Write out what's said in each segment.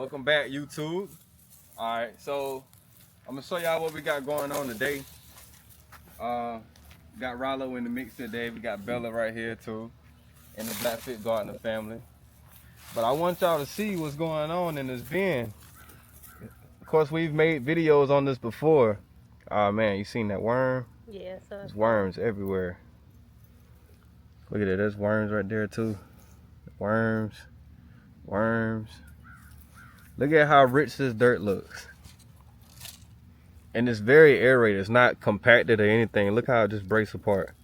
Welcome back, YouTube. Alright, so I'm gonna show y'all what we got going on today. Got Rollo in the mix today. We got Bella right here too, and the Blackfit Gardener family. But I want y'all to see what's going on in this bin. Of course, we've made videos on this before. Oh man, you seen that worm? Yeah, so There's worms everywhere. Look at it, there's worms right there too. Worms. Look at how rich this dirt looks. And it's very aerated. It's not compacted or anything. Look how it just breaks apart.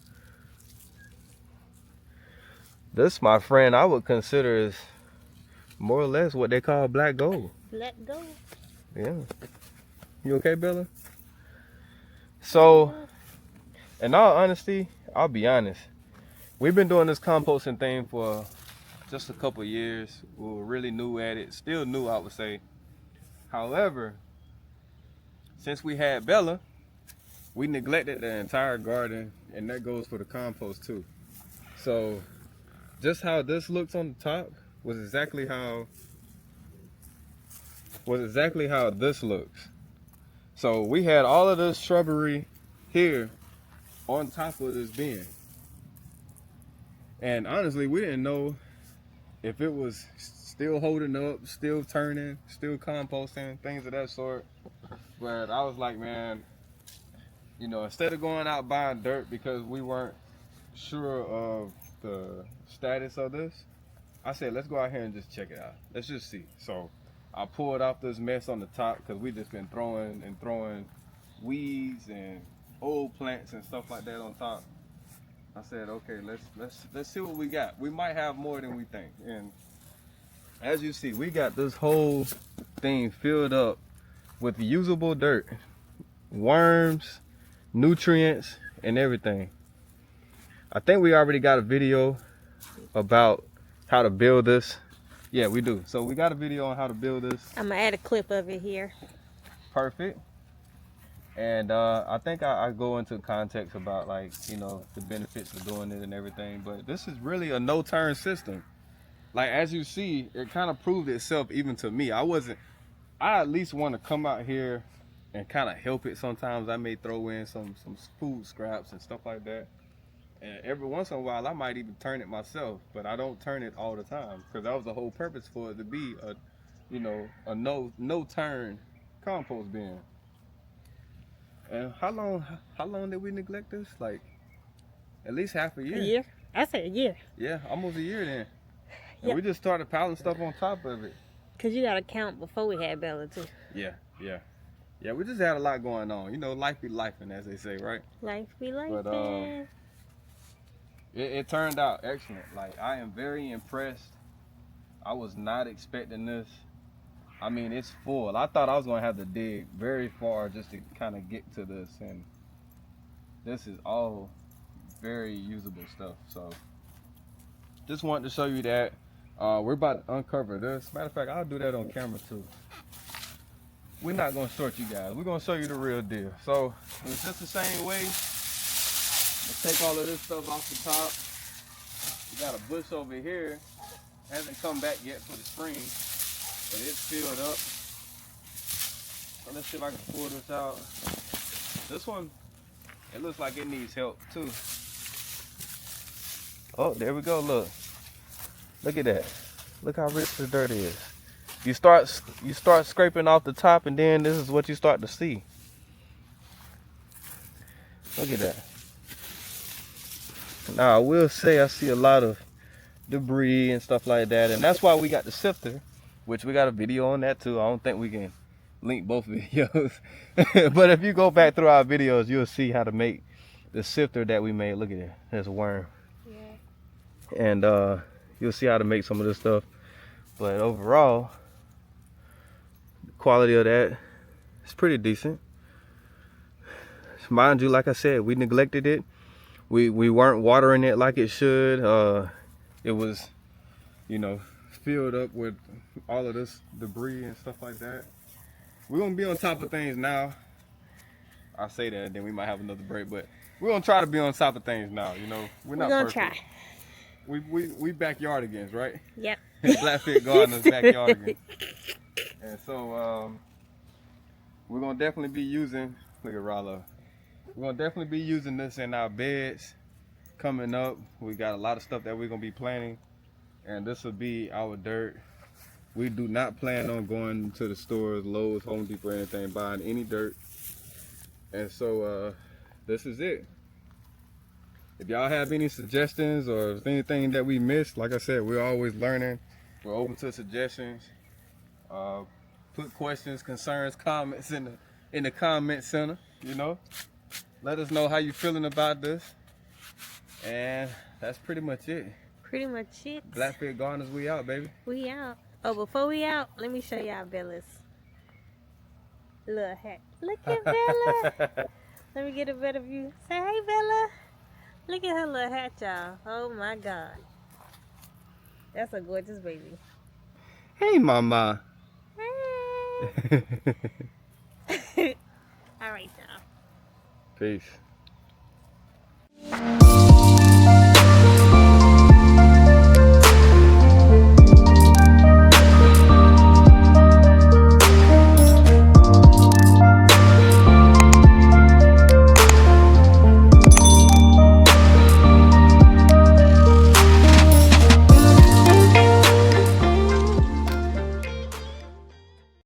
This, my friend, I would consider is more or less what they call black gold. Let go. Yeah. You okay, Bella? So, in all honesty, I'll be honest. We've been doing this composting thing for just a couple years. We were really new at it. Still new, I would say. However, since we had Bella, we neglected the entire garden, and that goes for the compost too. So, just how this looks on the top was exactly how this looks. So we had all of this shrubbery here on top of this bin, and honestly, we didn't know if it was still holding up, still turning, still composting, things of that sort. But I was like, man, you know, instead of going out buying dirt because we weren't sure of the status of this, I said, let's go out here and just check it out. Let's just see. So I pulled off this mess on the top because we just been throwing weeds and old plants and stuff like that on top. I said, okay, let's see what we got. We might have more than we think. And as you see, we got this whole thing filled up with usable dirt, worms, nutrients, and everything. I think we already got a video about how to build this. Yeah, we do. So we got a video on how to build this. I'm gonna add a clip of it here. Perfect. And I think I go into context about, like, you know, the benefits of doing it and everything. But this is really a no-turn system. Like, as you see, it kind of proved itself even to me. I at least want to come out here and kind of help it sometimes. I may throw in some food scraps and stuff like that. And every once in a while, I might even turn it myself. But I don't turn it all the time, because that was the whole purpose for it to be a no-turn compost bin. And how long did we neglect this? Like, at least half a year. A year? I said a year. Yeah, almost a year then. And Yep. we just started piling stuff on top of it. Cause you gotta count before we had Bella too. Yeah. We just had a lot going on. You know, life be lifing, as they say, right? Life be life. But it turned out excellent. Like, I am very impressed. I was not expecting this. I mean, it's full. I thought I was gonna have to dig very far just to kind of get to this, and this is all very usable stuff. So just wanted to show you that. We're about to uncover this. Matter of fact, I'll do that on camera too. We're not gonna short you guys. We're gonna show you the real deal. So it's just the same way. Let's take all of this stuff off the top. We got a bush over here. Hasn't come back yet for the spring, but it's filled up. So let's see if I can pull this out. This one, it looks like it needs help too. Oh, there we go. Look at that. Look how rich the dirt is. You start scraping off the top, and then this is what you start to see. Look at that. Now, I will say I see a lot of debris and stuff like that, and that's why we got the sifter, which we got a video on that too. I don't think we can link both videos. But if you go back through our videos, you'll see how to make the sifter that we made. Look at it. There's a worm. Yeah. And you'll see how to make some of this stuff. But overall, the quality of that is pretty decent. Mind you, like I said, we neglected it. We weren't watering it like it should. It was, you know, filled up with all of this debris and stuff like that. We're gonna be on top of things now. I say that, and then we might have another break, but we're gonna try to be on top of things now. You know, we're not gonna perfect. Try. We backyard again, right? Yep. Blackfit Gardener's backyard again. And so we're gonna definitely be using, look at Rollo. We're gonna definitely be using this in our beds coming up. We got a lot of stuff that we're gonna be planting, and this will be our dirt. We do not plan on going to the stores, Lowe's, Home Depot, or anything, buying any dirt. And so this is it. If y'all have any suggestions or anything that we missed, like I said, we're always learning. We're open to suggestions. Put questions, concerns, comments in the comment center. You know, let us know how you feeling about this. And that's pretty much it. Pretty much it. Blackfit Gardeners, we out, baby. We out. Oh, before we out, let me show y'all Bella's little hat. Look at Bella. Let me get a better view. Say hey, Bella. Look at her little hat, y'all. Oh my God. That's a gorgeous baby. Hey, mama. Hey. All right, y'all. Peace.